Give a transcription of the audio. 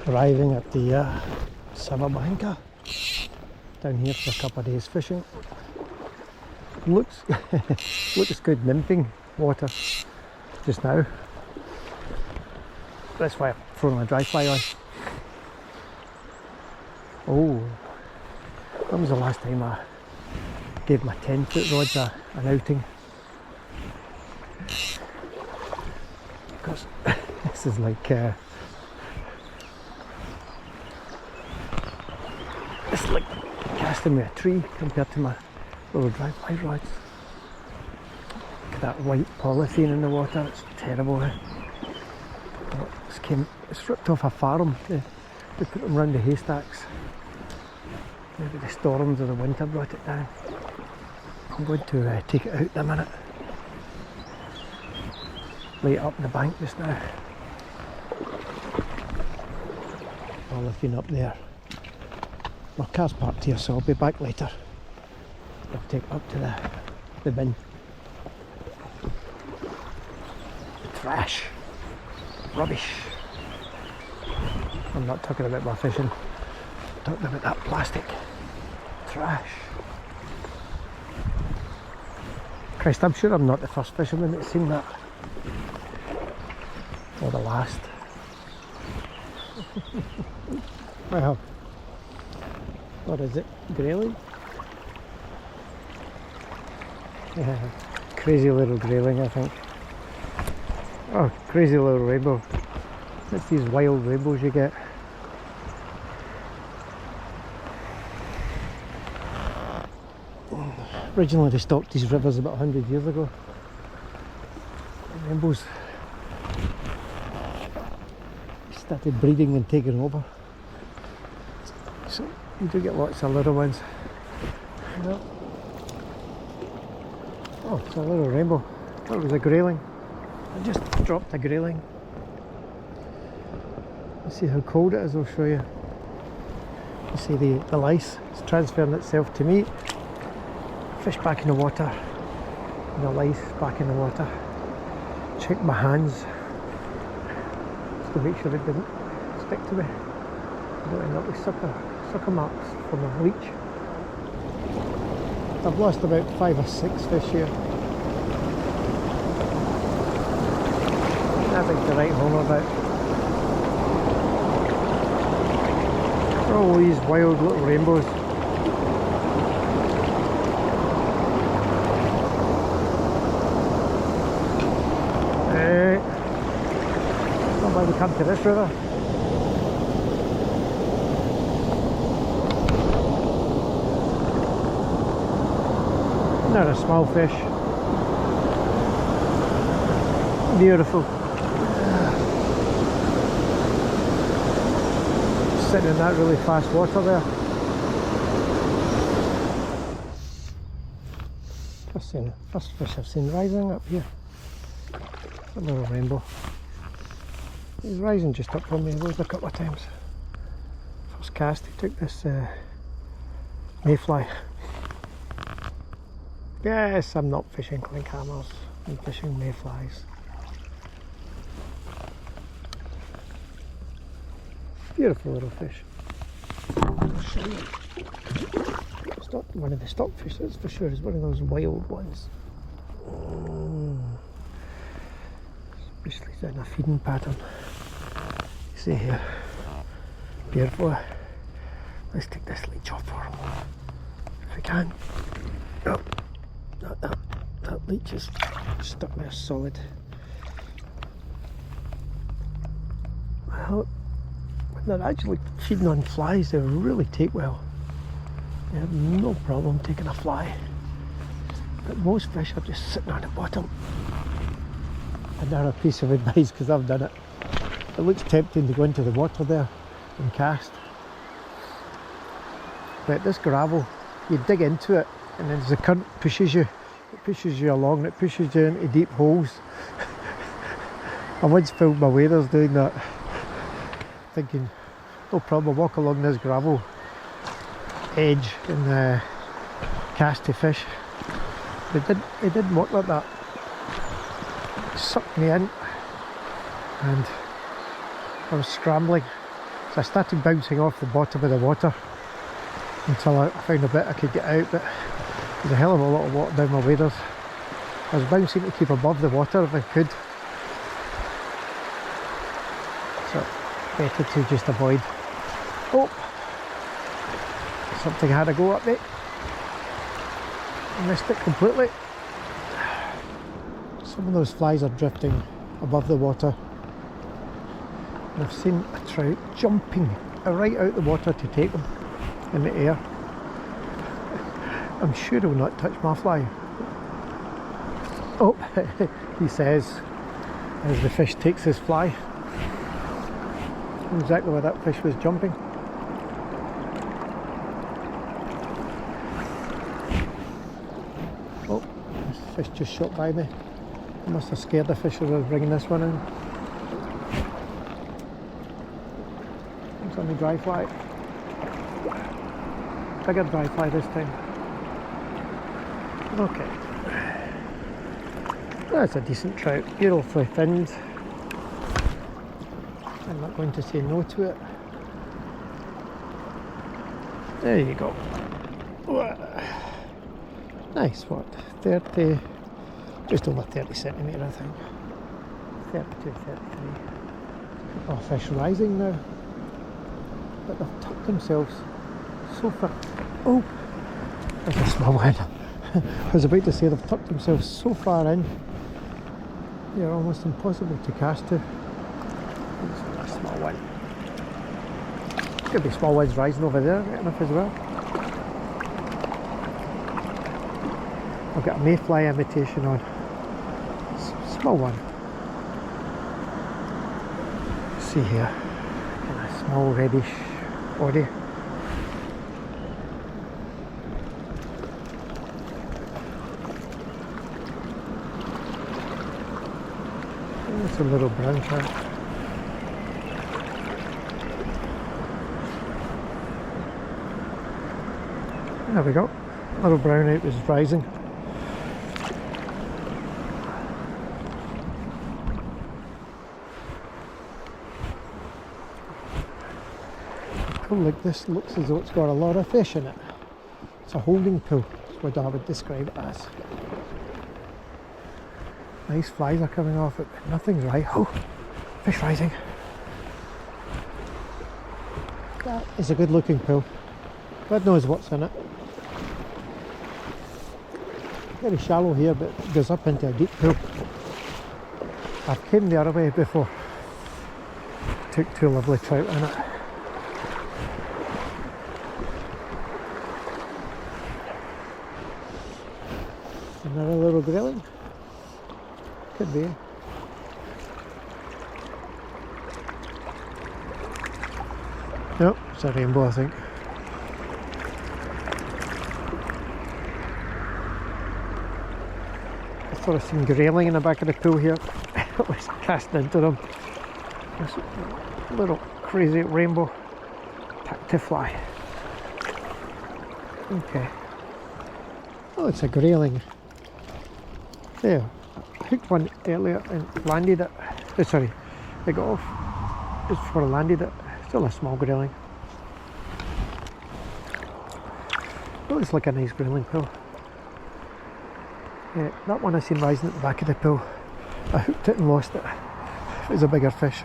Arriving at the Sava Bohinjka, down here for a couple of days fishing. Looks looks good nymphing water just now. That's why I've thrown my dry fly on. Oh, when was the last time I gave my 10-foot rods an outing? Because this is like it's like casting with a tree compared to my little dry fly rods. Look at that white polythene in the water, it's terrible. Oh, it's ripped off a farm. They put them round the haystacks. Maybe the storms of the winter brought it down. I'm going to take it out in a minute. Lay it up in the bank just now. Polythene up there. My car's parked here, so I'll be back later. I'll take it up to the bin. Trash. Rubbish. I'm not talking about my fishing. I'm talking about that plastic. Trash. Christ, I'm sure I'm not the first fisherman that's seen that. Or the last. Well, what is it? Grayling? Yeah, crazy little grayling, I think. Oh, crazy little rainbow. It's these wild rainbows you get. Originally they stocked these rivers about 100 years ago. The rainbows started breeding and taking over. So you do get lots of little ones. Yeah. Oh, it's a little rainbow. That was a grayling. I just dropped a grayling. Let's see how cold it is, I'll show you. You see the lice, it's transferring itself to me. Fish back in the water, and the lice back in the water. Check my hands, just to make sure it didn't stick to me. I don't end up with sucker marks from a leech. I've lost about 5 or 6 fish here. Nothing to write home about. Oh, these wild little rainbows. Not why we come to this river. Not a small fish. Beautiful. Sitting in that really fast water there. First fish I've seen rising up here. A little rainbow. He's rising just up from me. I've looked a couple of times. First cast he took this mayfly. Yes, I'm not fishing clink hammers, I'm fishing mayflies. Beautiful little fish. I'll show you. It's not one of the stockfish, that's for sure. It's one of those wild ones. Especially in a feeding pattern. You see here. Beautiful. Let's take this leech off for him. If we can. Oh, that leech is stuck there solid. Well, when they're actually feeding on flies, they really take well. They have no problem taking a fly. But most fish are just sitting on the bottom. Another piece of advice, because I've done it. It looks tempting to go into the water there and cast. But this gravel, you dig into it and then as the current pushes you, it pushes you along, it pushes you into deep holes. I once filmed my waders doing that, thinking, no problem, I'll walk along this gravel edge and cast to fish. It didn't work like that. It sucked me in and I was scrambling. So I started bouncing off the bottom of the water until I found a bit I could get out, but there's a hell of a lot of water down my waders. I was bouncing to keep above the water if I could. So better to just avoid. Oh! Something had to go up there. I missed it completely. Some of those flies are drifting above the water. And I've seen a trout jumping right out the water to take them in the air. I'm sure he'll not touch my fly. Oh, he says, as the fish takes his fly. Exactly where that fish was jumping. Oh, this fish just shot by me. I must have scared the fish as I was bringing this one in. It's on the dry fly. Bigger dry fly this time. Okay. That's a decent trout, beautifully thinned. I'm not going to say no to it. There you go. Nice, what? 30, just over 30 centimetre I think. 32, 33. Oh, fish rising now. But they've tucked themselves so far. Oh, there's a small one. I was about to say they've tucked themselves so far in. They're almost impossible to cast to. A small one. Could be small ones rising over there, getting enough as well. I've got a mayfly imitation on. Small one. See here, and a small reddish body. It's a little brown trout. There we go. Little brown out is rising. Pool like this looks as though it's got a lot of fish in it. It's a holding pool, is what I would describe it as. Nice flies are coming off it, but nothing's right. Oh, fish rising. That is a good looking pool. God knows what's in it. Very shallow here, but it goes up into a deep pool. I've came the other way before. Took two lovely trout in it. Another little grayling. Could be. Nope, it's a rainbow I think. I thought I seen grayling in the back of the pool here. I was casting into them. This little crazy rainbow to fly. Okay. Oh, it's a grayling. There. I hooked one earlier and landed it. Oh, sorry, I got off just before I landed it. Still a small grayling. It looks like a nice grayling pool. That one I seen rising at the back of the pool. I hooked it and lost it. It was a bigger fish.